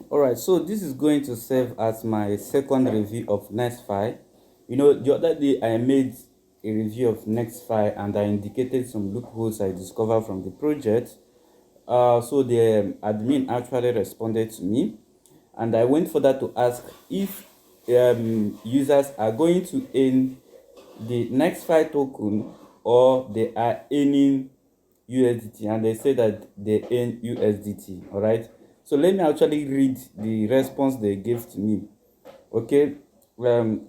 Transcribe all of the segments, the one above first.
Alright, so this is going to serve as my second review of Nextfi. The other day I made a review of Nextfi and I indicated some loopholes I discovered from the project. So the admin actually responded to me, and I went further to ask if users are going to earn the Nextfi token or they are earning USDT, and they say that they earn USDT. All right, so let me actually read the response they gave to me. Okay,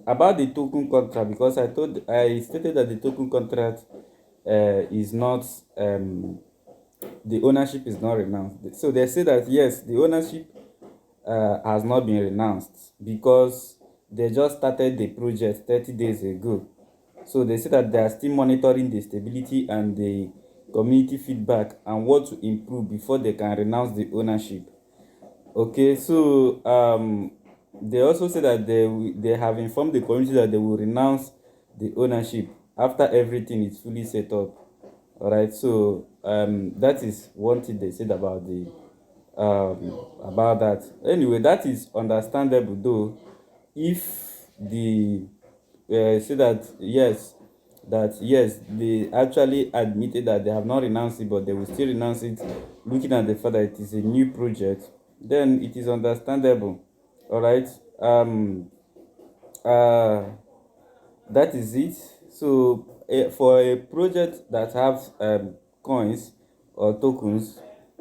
about the token contract, because I stated that the token contract is not the ownership is not renounced. So they say that yes, the ownership has not been renounced because they just started the project 30 days ago. So they say that they are still monitoring the stability and the community feedback and what to improve before they can renounce the ownership. Okay, so they also say that they have informed the community that they will renounce the ownership after everything is fully set up. All right, so that is one thing they said about that. Anyway, that is understandable though. If the say that yes, they actually admitted that they have not renounced it, but they will still renounce it, looking at the fact that it is a new project, then it is understandable. All right. Uh that is it. So for a project that have coins or tokens,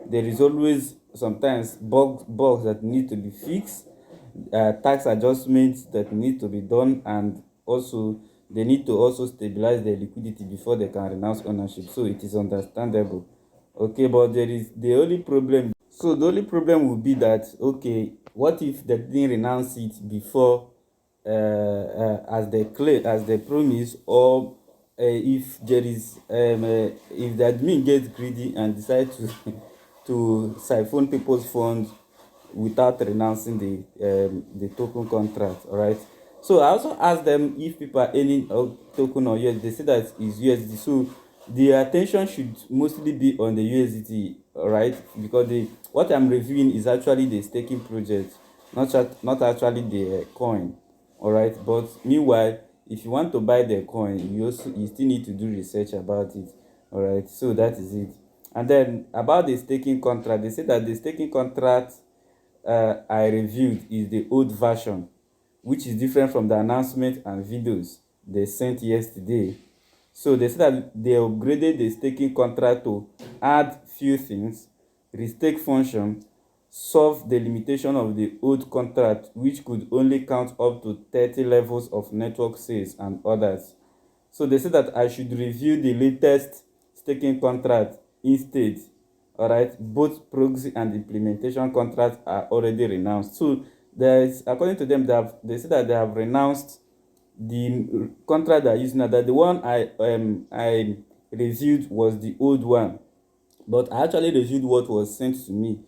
there is always sometimes bugs that need to be fixed, tax adjustments that need to be done, and also they need to also stabilize their liquidity before they can renounce ownership. So it is understandable. Okay, but there is the only problem. So the only problem will be that, okay, what if they didn't renounce it before, as they promise, or if there is if the admin gets greedy and decide to to siphon people's funds without renouncing the token contract. All right, so I also asked them if people are earning a token or USD. They say that is USD, so the attention should mostly be on the USDT. All right, because the what I'm reviewing is actually the staking project, not actually the coin. All right, but meanwhile, if you want to buy the coin, you still need to do research about it. All right, so that is it. And then about the staking contract, they say that the staking contract I reviewed is the old version, which is different from the announcement and videos they sent yesterday. So they said that they upgraded the staking contract to add few things, restake function, solve the limitation of the old contract, which could only count up to 30 levels of network sales and others. So they said that I should review the latest staking contract instead. All right, both proxy and implementation contracts are already renounced. So there is, according to them, they say that they have renounced the contract they are using now. That the one I reviewed was the old one, but I actually reviewed what was sent to me,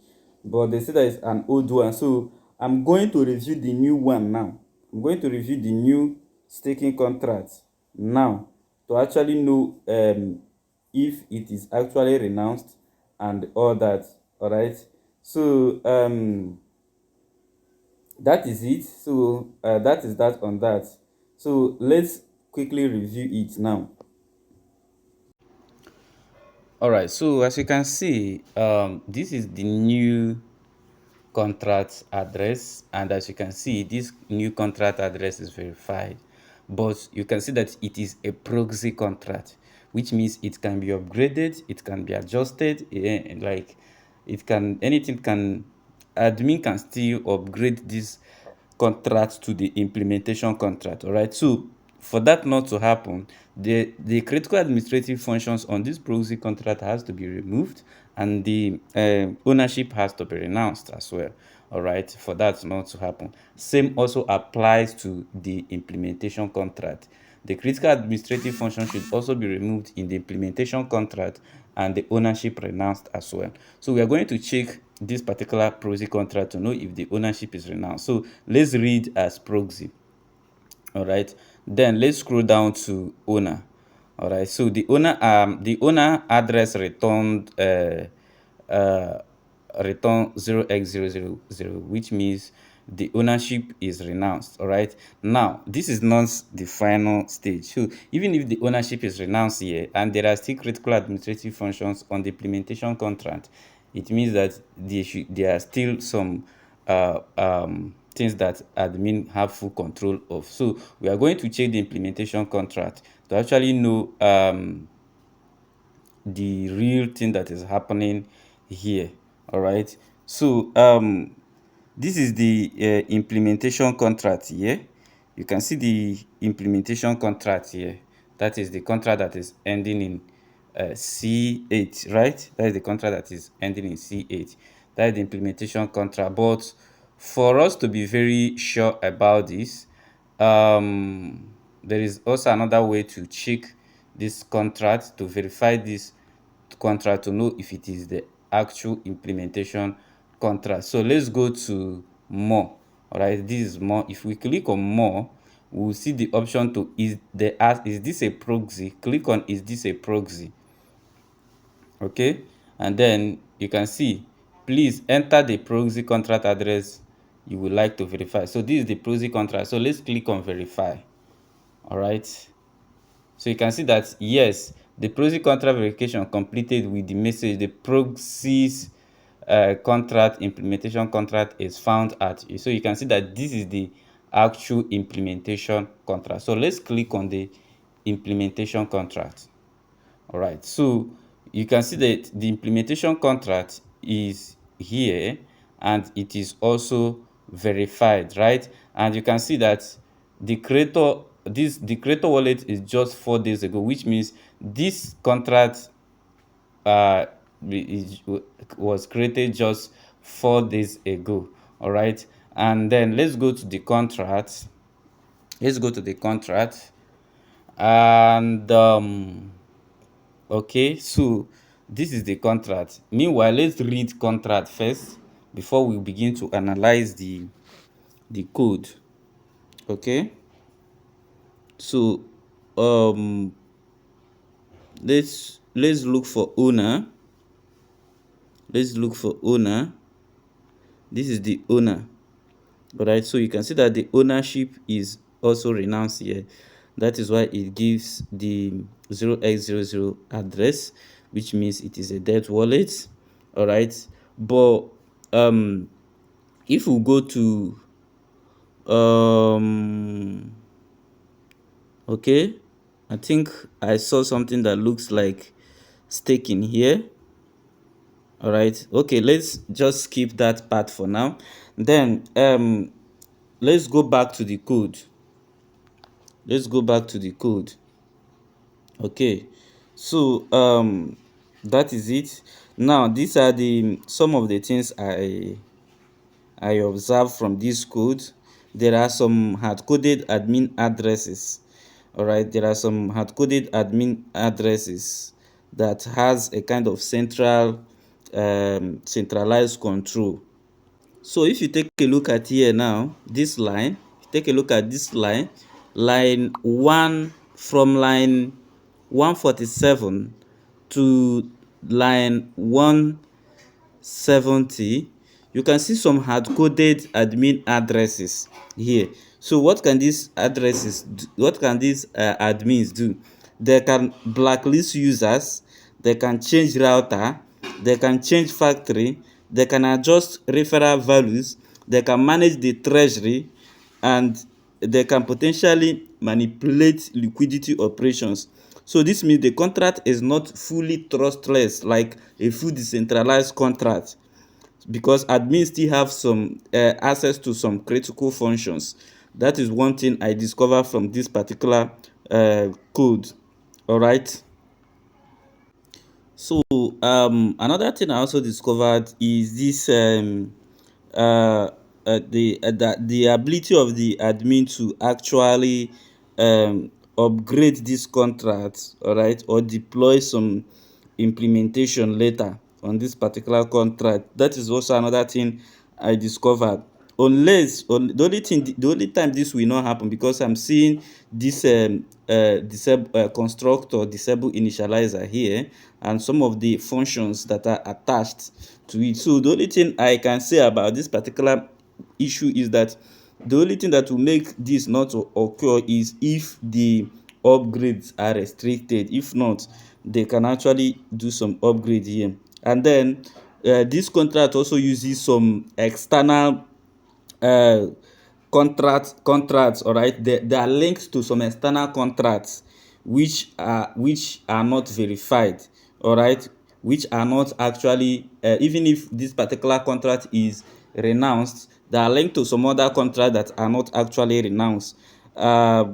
but they say that it's an old one. So I'm going to review the new one now. I'm going to review the new staking contract now to actually know if it is actually renounced and all that. All right, so that is it. So that is that on that. So let's quickly review it now. All right, so as you can see, this is the new contract address, and as you can see, this new contract address is verified, but you can see that it is a proxy contract, which means it can be upgraded, it can be adjusted, like it can, anything can, admin can still upgrade this contract to the implementation contract. All right, so for that not to happen, the critical administrative functions on this proxy contract has to be removed, and the ownership has to be renounced as well. All right, for that not to happen. Same also applies to the implementation contract. The critical administrative function should also be removed in the implementation contract and the ownership renounced as well. So we are going to check this particular proxy contract to know if the ownership is renounced. So let's read as proxy. All right, then let's scroll down to owner. All right, so the owner address returned uh, return 0x000, which means the ownership is renounced. All right, now this is not the final stage. So even if the ownership is renounced here and there are still critical administrative functions on the implementation contract, it means that there are still some things that admin have full control of. So we are going to check the implementation contract to actually know the real thing that is happening here. All right, so this is the implementation contract here. You can see the implementation contract here. That is the contract that is ending in C8, right? That is the contract that is ending in C8. That is the implementation contract. But for us to be very sure about this, there is also another way to check this contract, to verify this contract, to know if it is the actual implementation contract. So let's go to more. All right, this is more. If we click on more, we will see the option to is this a proxy. Click on is this a proxy. Okay, and then you can see, please enter the proxy contract address you would like to verify. So this is the proxy contract. So let's click on verify. All right, so you can see that yes, the proxy contract verification completed with the message the proxies contract implementation contract is found at. So you can see that this is the actual implementation contract. So let's click on the implementation contract. All right, so you can see that the implementation contract is here and it is also verified, right? And you can see that the creator wallet is just 4 days ago, which means this contract was created just 4 days ago. All right, and then let's go to the contract. Let's go to the contract and okay, so this is the contract. Meanwhile, let's read contract first before we begin to analyze the code. Okay, so let's look for owner. Let's look for owner. This is the owner. All right, so you can see that the ownership is also renounced here. That is why it gives the 0x00 address, which means it is a dead wallet. All right, but if we go to okay, I think I saw something that looks like staking here. All right, okay, let's just skip that part for now. Then let's go back to the code. Let's go back to the code. Okay, so that is it. Now these are the some of the things I observed from this code. There are some hard-coded admin addresses. All right, there are some hard-coded admin addresses that has a kind of centralized control. So if you take a look at here now, this line, take a look at this line 1, from line 147 to line 170, you can see some hard-coded admin addresses here. So what can these addresses do? What can these admins do? They can blacklist users, they can change router, they can change factory, they can adjust referral values, they can manage the treasury, and they can potentially manipulate liquidity operations. So this means the contract is not fully trustless like a full decentralized contract, because admins still have some access to some critical functions. That is one thing I discovered from this particular code. All right, so another thing I also discovered is this the ability of the admin to actually upgrade this contract, all right, or deploy some implementation later on this particular contract. That is also another thing I discovered. the only time this will not happen, because I'm seeing this constructor disable initializer here and some of the functions that are attached to it. So the only thing I can say about this particular issue is that the only thing that will make this not to occur is if the upgrades are restricted. If not, they can actually do some upgrade here. And then this contract also uses some external uh, contracts. All right, they are linked to some external contracts which are not verified. All right, which are not actually even if this particular contract is renounced, they are linked to some other contracts that are not actually renounced. uh,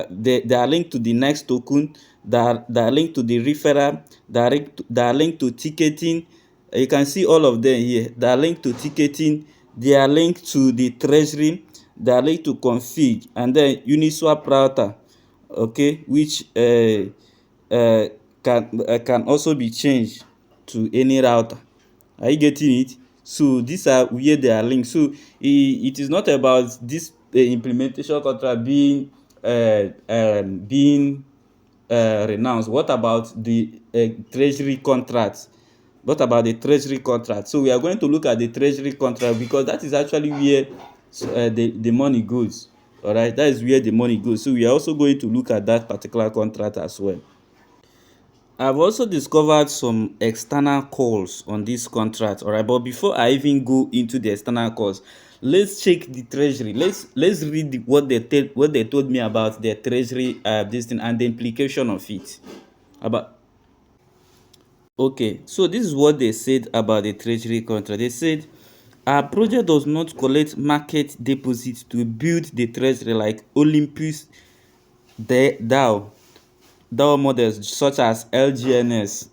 they are linked to the next token, they are linked to the referral, they are linked to ticketing. You can see all of them here. They are linked to ticketing, they are linked to the treasury, they are linked to config, and then Uniswap router, okay, which uh, can also be changed to any router. Are you getting it? So these are where they are linked. So it is not about this implementation contract being renounced. What about the treasury contract? What about the treasury contract? So we are going to look at the treasury contract, because that is actually where the money goes. All right, that is where the money goes. So we are also going to look at that particular contract as well. I've also discovered some external calls on this contract. All right, but before I even go into the external calls, let's check the treasury. Let's read what they told me about the treasury this thing and the implication of it. About Okay, so this is what they said about the treasury contract. They said our project does not collect market deposits to build the treasury like Olympus DAO models such as LGNS.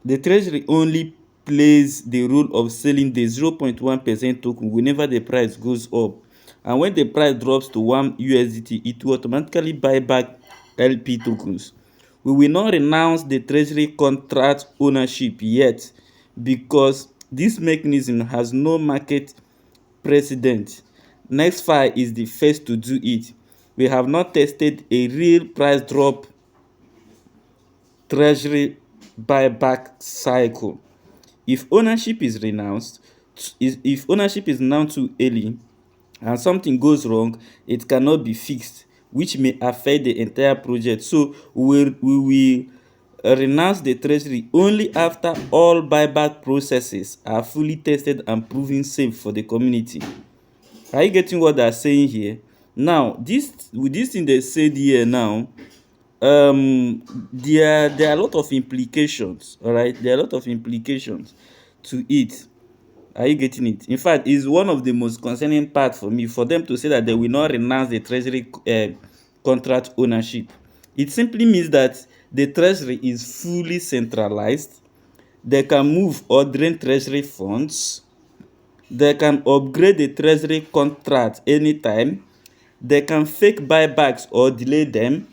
The treasury only plays the role of selling the 0.1% token whenever the price goes up. And when the price drops to 1 USDT, it will automatically buy back LP tokens. We will not renounce the treasury contract ownership yet, because this mechanism has no market precedent. Nextfi is the first to do it. We have not tested a real price drop treasury buyback cycle. If ownership is renounced, if ownership is now too early and something goes wrong, it cannot be fixed, which may affect the entire project. So we will renounce the treasury only after all buyback processes are fully tested and proven safe for the community. Are you getting what they're saying here? Now, this thing they said here now, there are a lot of implications. All right, there are a lot of implications to it. Are you getting it? In fact, it's one of the most concerning part for me, for them to say that they will not renounce the treasury contract ownership. It simply means that the treasury is fully centralized. They can move or drain treasury funds. They can upgrade the treasury contract anytime. They can fake buybacks or delay them.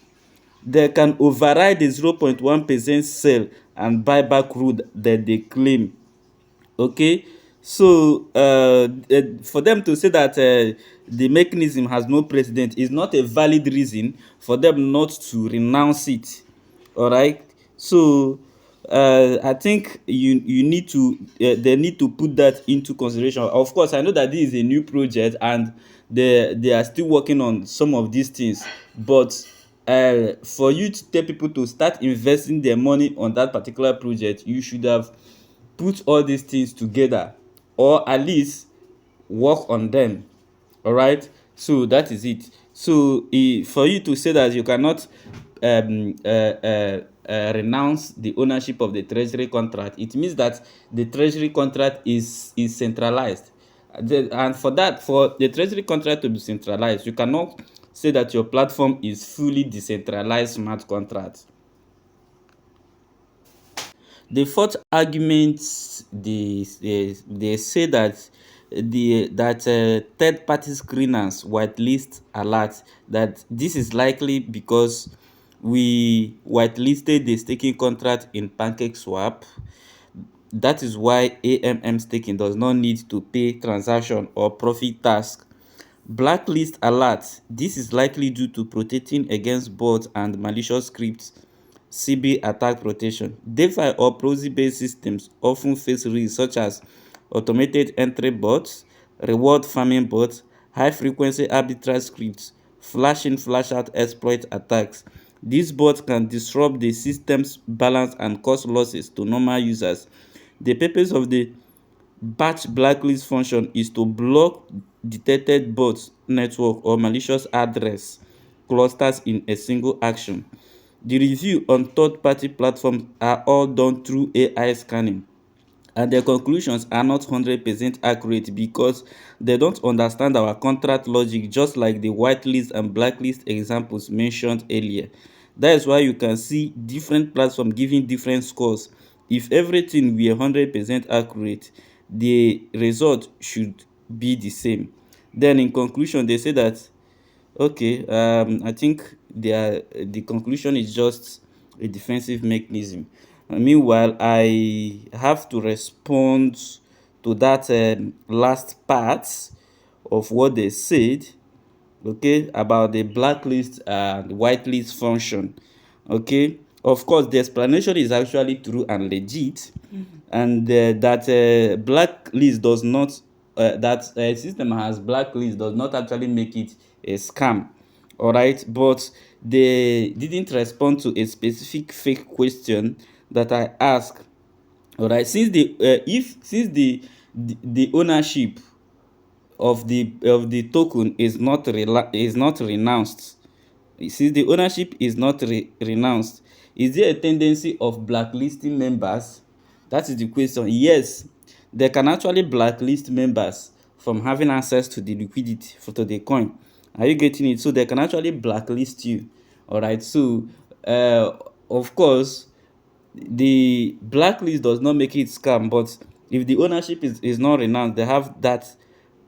They can override the 0.1% sell and buyback rule that they claim. Okay, so for them to say that the mechanism has no precedent is not a valid reason for them not to renounce it. All right, so I think you need to they need to put that into consideration. Of course, I know that this is a new project and they are still working on some of these things, but for you to tell people to start investing their money on that particular project, you should have put all these things together, or at least work on them. All right, so that is it. So for you to say that you cannot renounce the ownership of the treasury contract, it means that the treasury contract is centralized. And for that, for the treasury contract to be centralized, you cannot say that your platform is fully decentralized smart contract. The fourth argument, they say that third party screeners whitelist alert, that this is likely because we whitelisted the staking contract in PancakeSwap. that is why AMM staking does not need to pay transaction or profit tax. Blacklist alert. This is likely due to protecting against bots and malicious scripts. CB attack protection. DeFi or proxy-based systems often face risks such as automated entry bots, reward farming bots, high-frequency arbitrage scripts, flash-in, flash-out exploit attacks. These bots can disrupt the system's balance and cause losses to normal users. The purpose of the batch blacklist function is to block detected bots network or malicious address clusters in a single action. The review on third-party platforms are all done through AI scanning, and their conclusions are not 100% accurate because they don't understand our contract logic, just like the whitelist and blacklist examples mentioned earlier. That is why you can see different platforms giving different scores. If everything were 100% accurate, the result should be the same. Then in conclusion, they say that okay, I think the conclusion is just a defensive mechanism. Meanwhile, I have to respond to that last part of what they said, okay, about the blacklist and whitelist function. Okay, of course, the explanation is actually true and legit, and that blacklist does not that system has blacklist does not actually make it a scam. All right, but they didn't respond to a specific fake question that I asked. All right, since the ownership of the token is not renounced, since the ownership is not renounced, is there a tendency of blacklisting members? That is the question. Yes, they can actually blacklist members from having access to the liquidity to the coin. Are you getting it? So they can actually blacklist you. All right, so of course, the blacklist does not make it scam, but if the ownership is not renounced, they have that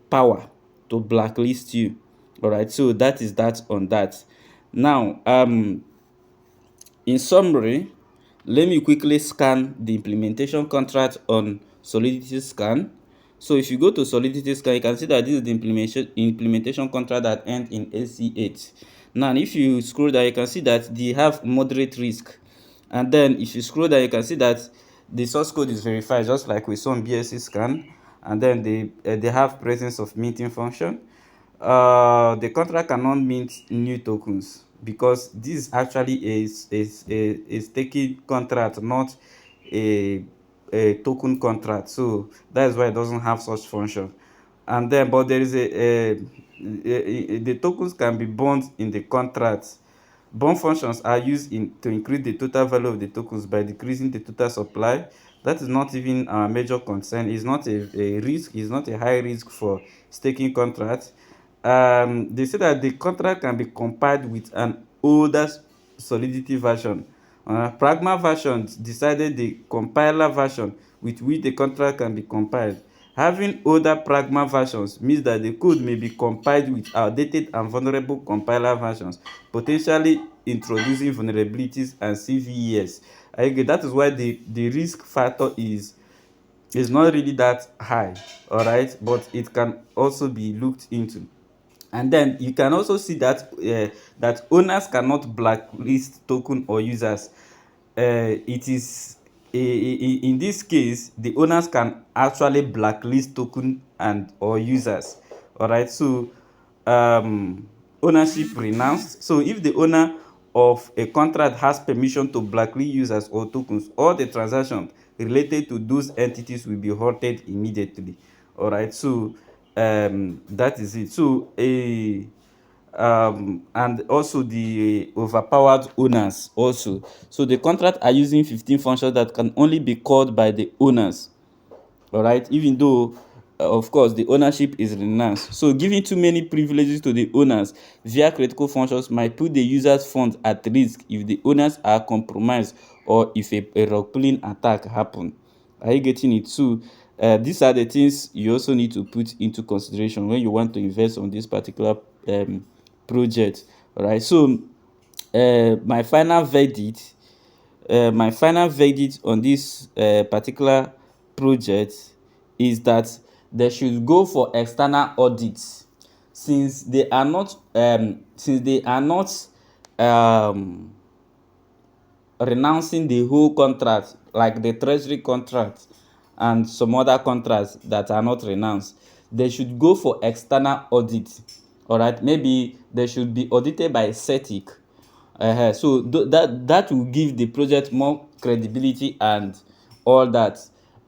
power to blacklist you. All right, so that is that on that. Now, in summary, let me quickly scan the implementation contract on Solidity Scan. So if you go to Solidity Scan, you can see that this is the implementation contract that ends in AC8. Now, if you scroll down, you can see that they have moderate risk. And then if you scroll down, you can see that the source code is verified, just like we saw on BSC Scan. And then they have presence of minting function. The contract cannot mint new tokens because this actually is a staking contract, not a token contract. So that is why it doesn't have such function. And then, but there is the tokens can be bound in the contract. Bond functions are used to increase the total value of the tokens by decreasing the total supply. That is not even a major concern. It's not a risk. It's not a high risk for staking contracts. They say that the contract can be compiled with an older Solidity version. Pragma versions decided the compiler version with which the contract can be compiled. Having older Pragma versions means that the code may be compiled with outdated and vulnerable compiler versions, potentially introducing vulnerabilities and CVEs. Again, that is why the risk factor is not really that high, all right, but it can also be looked into. And then you can also see that that owners cannot blacklist token or users. It is in this case the owners can actually blacklist token and or users. All right, so ownership renounced. So if the owner of a contract has permission to blacklist users or tokens, all the transactions related to those entities will be halted immediately. All right, so that is it. So a and also the overpowered owners also. So the contract are using 15 functions that can only be called by the owners. All right, even though of course the ownership is renounced. So giving too many privileges to the owners via critical functions might put the users funds at risk if the owners are compromised or if a rug pulling attack happen. Are you getting it? So these are the things you also need to put into consideration when you want to invest on this particular project. All right, so my final verdict on this particular project is that they should go for external audits, since they are not um, renouncing the whole contract, like the treasury contract and some other contracts that are not renounced. They should go for external audit. All right, maybe they should be audited by CETIC. So that will give the project more credibility and all that.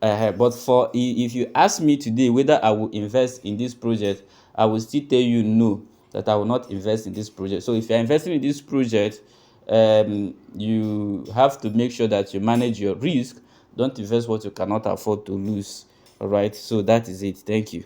But if you ask me today whether I will invest in this project, I will still tell you no, that I will not invest in this project. So if you're investing in this project, you have to make sure that you manage your risk. Don't invest what you cannot afford to lose. All right, so that is it. Thank you.